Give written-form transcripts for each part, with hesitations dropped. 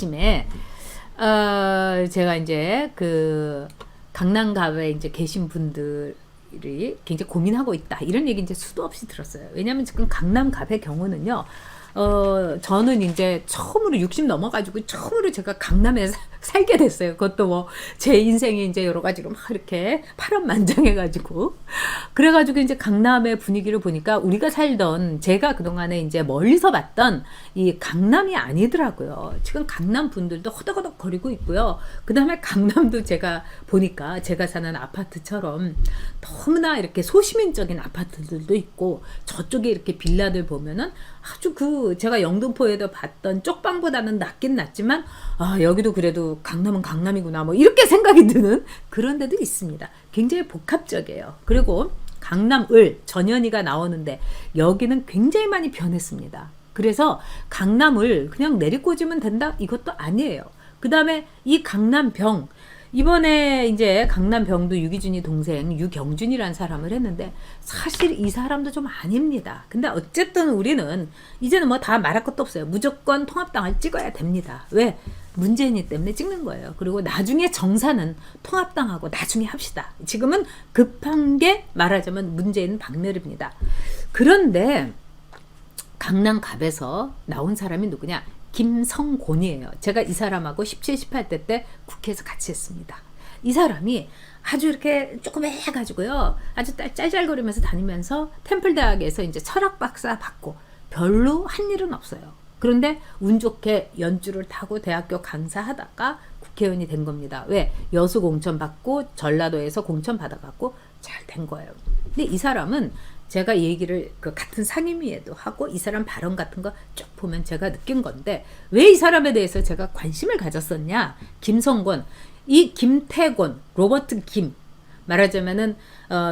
아침에 제가 이제 그 강남갑에 이제 계신 분들이 굉장히 고민하고 있다 이런 얘기 이제 수도 없이 들었어요. 왜냐하면 지금 강남갑의 경우는요. 저는 이제 처음으로 60 넘어가지고 처음으로 제가 강남에 살게 됐어요. 그것도 뭐 제 인생이 이제 여러 가지로 막 이렇게 파란만장해가지고 그래가지고 이제 강남의 분위기를 보니까 우리가 살던 제가 그동안에 이제 멀리서 봤던 이 강남이 아니더라고요. 지금 강남 분들도 허덕허덕 거리고 있고요. 그 다음에 강남도 제가 보니까 제가 사는 아파트처럼 너무나 이렇게 소시민적인 아파트들도 있고 저쪽에 이렇게 빌라들 보면은 아주 그 제가 영등포에도 봤던 쪽방보다는 낫긴 낫지만 여기도 그래도 강남은 강남이구나 뭐 이렇게 생각이 드는 그런 데도 있습니다. 굉장히 복합적이에요. 그리고 강남을 전현희가 나오는데 여기는 굉장히 많이 변했습니다. 그래서 강남을 그냥 내리꽂으면 된다? 이것도 아니에요. 그 다음에 이 강남병 이번에 이제 강남병도 유기준이 동생 유경준이라는 사람을 했는데 사실 이 사람도 좀 아닙니다. 근데 어쨌든 우리는 이제는 뭐 다 말할 것도 없어요. 무조건 통합당을 찍어야 됩니다. 왜? 문재인이 때문에 찍는 거예요. 그리고 나중에 정사는 통합당하고 나중에 합시다. 지금은 급한 게 말하자면 문재인 박멸입니다. 그런데 강남갑에서 나온 사람이 누구냐? 김성곤이에요. 제가 이 사람하고 17, 18대 때 국회에서 같이 했습니다. 이 사람이 아주 이렇게 조금 해가지고요. 아주 짤짤거리면서 다니면서 템플대학에서 이제 철학 박사 받고 별로 한 일은 없어요. 그런데 운 좋게 연주를 타고 대학교 강사하다가 국회의원이 된 겁니다. 왜? 여수 공천 받고 전라도에서 공천 받아갖고 잘 된 거예요. 근데 이 사람은 제가 얘기를 그 같은 상임위에도 하고 이 사람 발언 같은 거 쭉 보면 제가 느낀 건데 왜 이 사람에 대해서 제가 관심을 가졌었냐? 김성곤, 이 김태곤, 로버트 김 말하자면은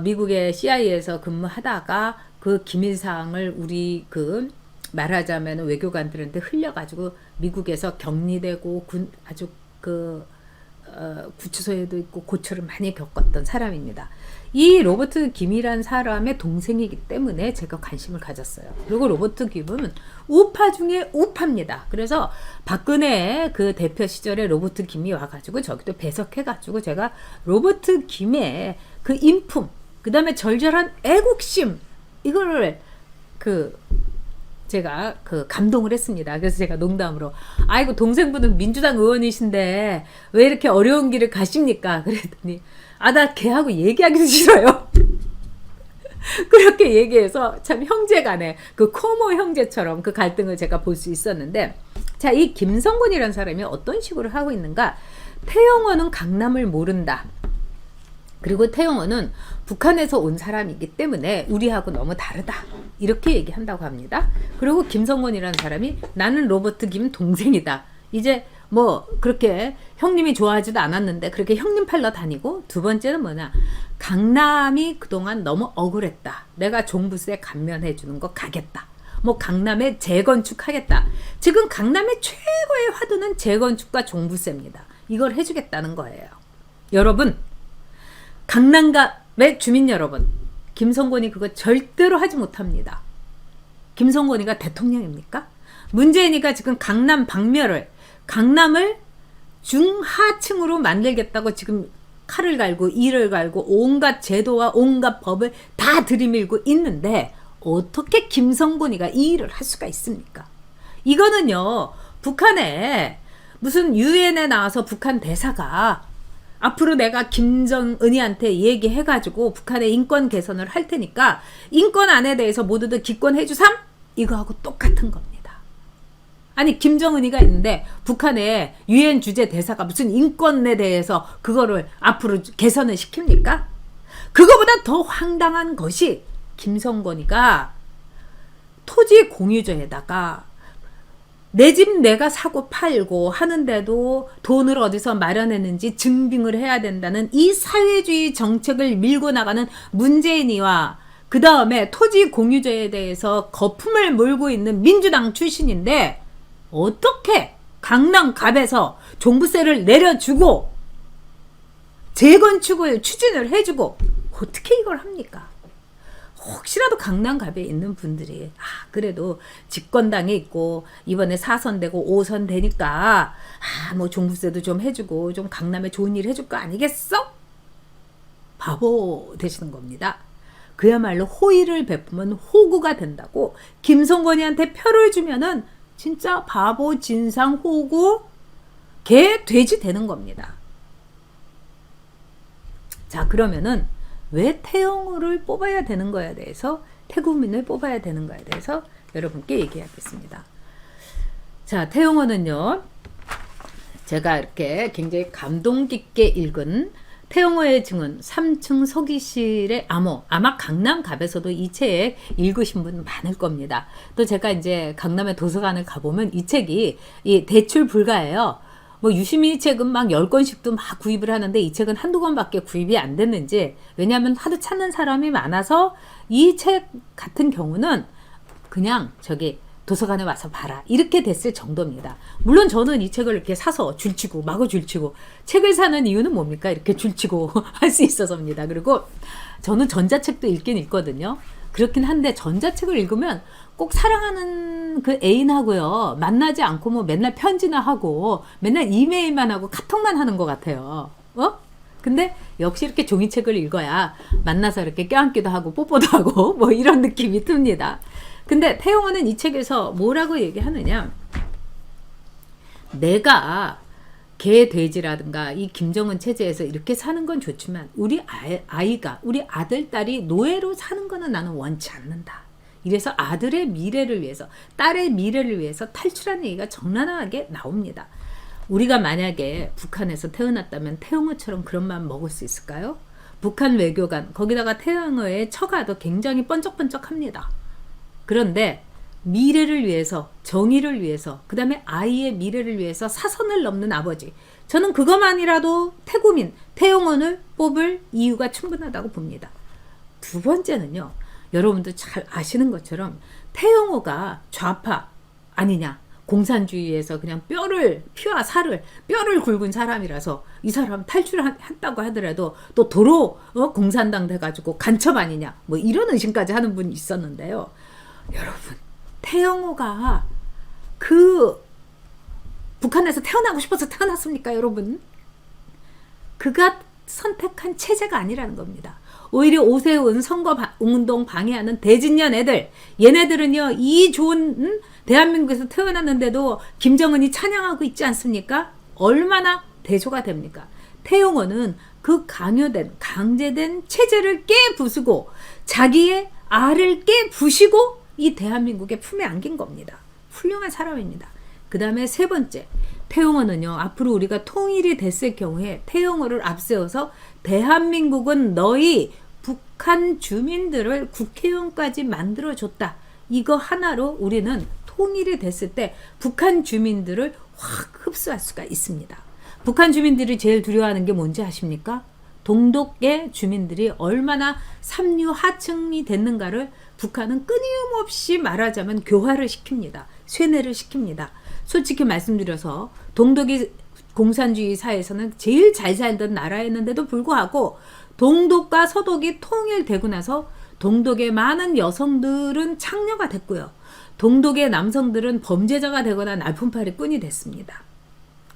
미국의 CIA에서 근무하다가 그 기밀사항을 우리 그 말하자면 외교관들한테 흘려가지고 미국에서 격리되고 아주 그 구치소에도 있고 고초를 많이 겪었던 사람입니다. 이 로버트 김이란 사람의 동생이기 때문에 제가 관심을 가졌어요. 그리고 로버트 김은 우파 중에 우파입니다. 그래서 박근혜 그 대표 시절에 로버트 김이 와가지고 저기도 배석해가지고 제가 로버트 김의 그 인품, 그 다음에 절절한 애국심 이거를 제가 감동을 했습니다. 그래서 제가 농담으로 아이고 동생분은 민주당 의원이신데 왜 이렇게 어려운 길을 가십니까? 그랬더니 나 걔하고 얘기하기도 싫어요. 그렇게 얘기해서 참 형제간에 그 코모 형제처럼 그 갈등을 제가 볼 수 있었는데 자, 이 김성곤이라는 사람이 어떤 식으로 하고 있는가? 태영호는 강남을 모른다. 그리고 태영호는 북한에서 온 사람이기 때문에 우리하고 너무 다르다. 이렇게 얘기한다고 합니다. 그리고 김성곤이라는 사람이 나는 로버트 김 동생이다. 이제 뭐 그렇게 형님이 좋아하지도 않았는데 그렇게 형님 팔러 다니고 두 번째는 뭐냐? 강남이 그동안 너무 억울했다. 내가 종부세 감면해 주는 거 가겠다. 뭐 강남에 재건축하겠다. 지금 강남의 최고의 화두는 재건축과 종부세입니다. 이걸 해주겠다는 거예요. 여러분 강남갑의 주민 여러분, 김성곤이 그거 절대로 하지 못합니다. 김성곤이가 대통령입니까? 문재인이가 지금 강남 박멸을, 강남을 중하층으로 만들겠다고 지금 칼을 갈고 이를 갈고 온갖 제도와 온갖 법을 다 들이밀고 있는데 어떻게 김성곤이가 이 일을 할 수가 있습니까? 이거는요, 북한에 무슨 유엔에 나와서 북한 대사가 앞으로 내가 김정은이한테 얘기해가지고 북한의 인권 개선을 할 테니까 인권 안에 대해서 모두들 기권해주삼? 이거하고 똑같은 겁니다. 아니 김정은이가 있는데 북한의 유엔 주재 대사가 무슨 인권에 대해서 그거를 앞으로 개선을 시킵니까? 그거보다 더 황당한 것이 김성곤이가 토지 공유제에다가 내 집 내가 사고 팔고 하는데도 돈을 어디서 마련했는지 증빙을 해야 된다는 이 사회주의 정책을 밀고 나가는 문재인이와 그 다음에 토지 공유제에 대해서 거품을 몰고 있는 민주당 출신인데 어떻게 강남갑에서 종부세를 내려주고 재건축을 추진을 해주고 어떻게 이걸 합니까? 혹시라도 강남갑에 있는 분들이 그래도 집권당에 있고 이번에 4선 되고 5선 되니까 뭐 종부세도 좀 해주고 좀 강남에 좋은 일 해줄 거 아니겠어? 바보 되시는 겁니다. 그야말로 호의를 베푸면 호구가 된다고 김성건이한테 표를 주면은 진짜 바보 진상 호구 개 돼지 되는 겁니다. 자, 그러면은 왜 태영호를 뽑아야 되는 거에 대해서, 태국민을 뽑아야 되는 거에 대해서 여러분께 얘기하겠습니다. 자, 태영호는요, 제가 이렇게 굉장히 감동 깊게 읽은 태영호의 증언 3층 서기실의 암호, 아마 강남갑에서도 이 책 읽으신 분 많을 겁니다. 또 제가 이제 강남의 도서관을 가보면 이 책이 대출 불가예요. 뭐 유시민이 책은 막 10권씩도 막 구입을 하는데 이 책은 한두 권밖에 구입이 안 됐는지, 왜냐하면 하도 찾는 사람이 많아서 이 책 같은 경우는 그냥 저기 도서관에 와서 봐라 이렇게 됐을 정도입니다. 물론 저는 이 책을 이렇게 사서 줄치고 마구 줄치고, 책을 사는 이유는 뭡니까? 이렇게 줄치고 할 수 있어서입니다. 그리고 저는 전자책도 읽긴 읽거든요. 그렇긴 한데 전자책을 읽으면 꼭 사랑하는 그 애인하고요 만나지 않고 뭐 맨날 편지나 하고 맨날 이메일만 하고 카톡만 하는 것 같아요. 근데 역시 이렇게 종이책을 읽어야 만나서 이렇게 껴안기도 하고 뽀뽀도 하고 뭐 이런 느낌이 듭니다. 근데 태영호는 이 책에서 뭐라고 얘기하느냐, 내가 개 돼지라든가 이 김정은 체제에서 이렇게 사는 건 좋지만 우리 아이가, 우리 아들 딸이 노예로 사는 거는 나는 원치 않는다. 이래서 아들의 미래를 위해서, 딸의 미래를 위해서 탈출하는 얘기가 적나라하게 나옵니다. 우리가 만약에 북한에서 태어났다면 태영호처럼 그런 마음 먹을 수 있을까요? 북한 외교관, 거기다가 태영호의 처가도 굉장히 번쩍번쩍합니다. 그런데 미래를 위해서, 정의를 위해서, 그 다음에 아이의 미래를 위해서 사선을 넘는 아버지, 저는 그것만이라도 태국민, 태영호를 뽑을 이유가 충분하다고 봅니다. 두 번째는요, 여러분도 잘 아시는 것처럼 태영호가 좌파 아니냐, 공산주의에서 그냥 피와 살을, 뼈를 굵은 사람이라서 이 사람 탈출했다고 하더라도 또 도로 공산당 돼가지고 간첩 아니냐, 뭐 이런 의심까지 하는 분이 있었는데요. 여러분, 태영호가 그 북한에서 태어나고 싶어서 태어났습니까, 여러분? 그가 선택한 체제가 아니라는 겁니다. 오히려 오세훈 선거운동 방해하는 대진년 애들, 얘네들은요 이 좋은 대한민국에서 태어났는데도 김정은이 찬양하고 있지 않습니까? 얼마나 대조가 됩니까? 태영호는 그 강제된 체제를 깨부수고 자기의 알을 깨부시고 이 대한민국의 품에 안긴 겁니다. 훌륭한 사람입니다. 그 다음에 세 번째, 태영호는요 앞으로 우리가 통일이 됐을 경우에 태영호를 앞세워서 대한민국은 너희 북한 주민들을 국회의원까지 만들어줬다. 이거 하나로 우리는 통일이 됐을 때 북한 주민들을 확 흡수할 수가 있습니다. 북한 주민들이 제일 두려워하는 게 뭔지 아십니까? 동독의 주민들이 얼마나 삼류 하층이 됐는가를 북한은 끊임없이 말하자면 교화를 시킵니다. 쇠뇌를 시킵니다. 솔직히 말씀드려서 동독이 공산주의 사회에서는 제일 잘 살던 나라였는데도 불구하고 동독과 서독이 통일되고 나서 동독의 많은 여성들은 창녀가 됐고요. 동독의 남성들은 범죄자가 되거나 날품팔이 꾼이 됐습니다.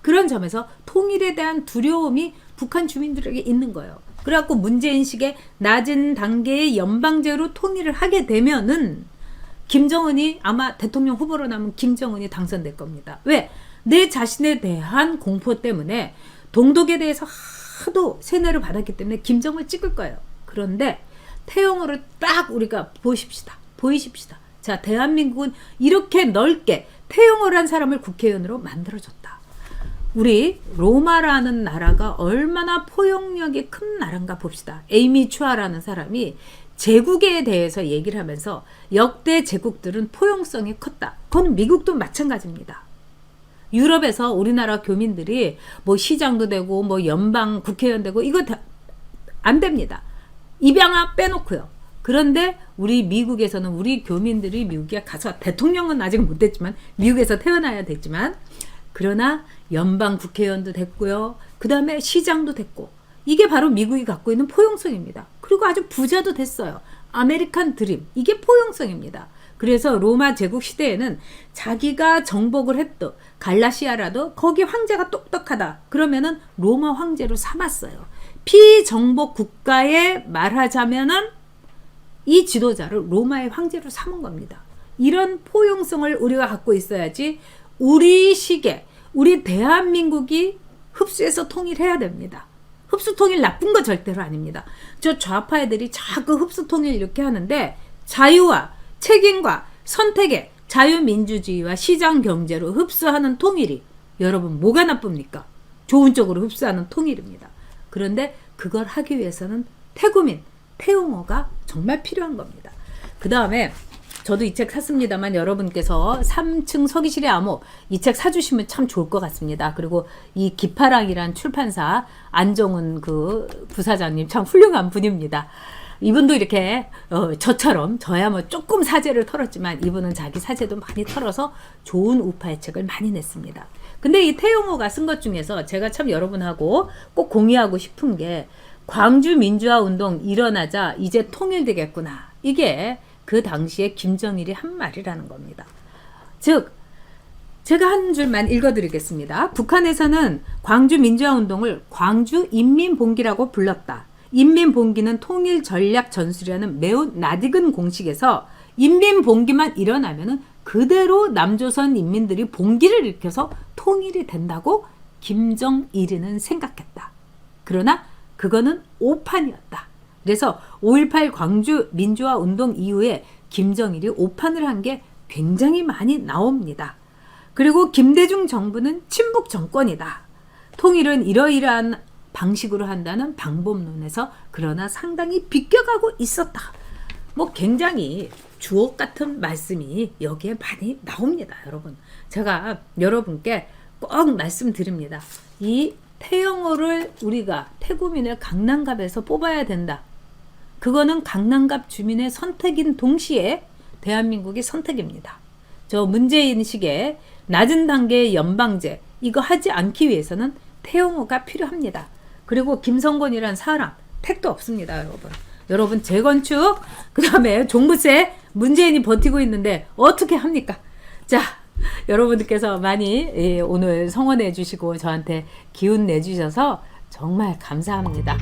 그런 점에서 통일에 대한 두려움이 북한 주민들에게 있는 거예요. 그래갖고 문제인식의 낮은 단계의 연방제로 통일을 하게 되면은 김정은이 아마 대통령 후보로 나면 김정은이 당선될 겁니다. 왜? 내 자신에 대한 공포 때문에 동독에 대해서 하도 세뇌를 받았기 때문에 김정을 찍을 거예요. 그런데 태영호를 딱 우리가 보이십시다. 자, 대한민국은 이렇게 넓게 태영호란 사람을 국회의원으로 만들어줬다. 우리 로마라는 나라가 얼마나 포용력이 큰 나라인가 봅시다. 에이미 추아라는 사람이 제국에 대해서 얘기를 하면서 역대 제국들은 포용성이 컸다. 그건 미국도 마찬가지입니다. 유럽에서 우리나라 교민들이 뭐 시장도 되고 뭐 연방 국회의원 되고 이거 안 됩니다. 입양아 빼놓고요. 그런데 우리 미국에서는 우리 교민들이 미국에 가서 대통령은 아직 못 됐지만 미국에서 태어나야 됐지만 그러나 연방 국회의원도 됐고요. 그 다음에 시장도 됐고 이게 바로 미국이 갖고 있는 포용성입니다. 그리고 아주 부자도 됐어요. 아메리칸 드림, 이게 포용성입니다. 그래서 로마 제국 시대에는 자기가 정복을 했던 갈라시아라도 거기 황제가 똑똑하다 그러면은 로마 황제로 삼았어요. 피정복 국가에 말하자면은 이 지도자를 로마의 황제로 삼은 겁니다. 이런 포용성을 우리가 갖고 있어야지 우리 시계, 우리 대한민국이 흡수해서 통일해야 됩니다. 흡수 통일 나쁜 거 절대로 아닙니다. 저 좌파 애들이 자꾸 흡수 통일 이렇게 하는데 자유와 책임과 선택의 자유민주주의와 시장 경제로 흡수하는 통일이 여러분 뭐가 나쁩니까? 좋은 쪽으로 흡수하는 통일입니다. 그런데 그걸 하기 위해서는 태구민, 태용호가 정말 필요한 겁니다. 그 다음에 저도 이 책 샀습니다만 여러분께서 3층 서기실의 암호 이 책 사주시면 참 좋을 것 같습니다. 그리고 이 기파랑이란 출판사 안정훈 그 부사장님 참 훌륭한 분입니다. 이분도 이렇게 저처럼 저야 뭐 조금 사재를 털었지만 이분은 자기 사재도 많이 털어서 좋은 우파의 책을 많이 냈습니다. 근데 이 태용호가 쓴 것 중에서 제가 참 여러분하고 꼭 공유하고 싶은 게 광주 민주화 운동 일어나자 이제 통일되겠구나. 이게 그 당시에 김정일이 한 말이라는 겁니다. 즉 제가 한 줄만 읽어드리겠습니다. 북한에서는 광주 민주화 운동을 광주 인민봉기라고 불렀다. 인민봉기는 통일 전략 전술이라는 매우 낯익은 공식에서 인민봉기만 일어나면은 그대로 남조선 인민들이 봉기를 일으켜서 통일이 된다고 김정일이는 생각했다. 그러나 그거는 오판이었다. 그래서 5.18 광주 민주화 운동 이후에 김정일이 오판을 한 게 굉장히 많이 나옵니다. 그리고 김대중 정부는 친북 정권이다. 통일은 이러이러한 방식으로 한다는 방법론에서 그러나 상당히 비껴가고 있었다. 뭐 굉장히 주옥 같은 말씀이 여기에 많이 나옵니다. 여러분. 제가 여러분께 꼭 말씀드립니다. 이 태영호를 우리가 태구민을 강남갑에서 뽑아야 된다. 그거는 강남갑 주민의 선택인 동시에 대한민국의 선택입니다. 저 문재인식의 낮은 단계의 연방제 이거 하지 않기 위해서는 태영호가 필요합니다. 그리고 김성곤이란 사람 택도 없습니다. 여러분 재건축 그 다음에 종부세 문재인이 버티고 있는데 어떻게 합니까? 자 여러분들께서 많이 오늘 성원해 주시고 저한테 기운 내주셔서 정말 감사합니다.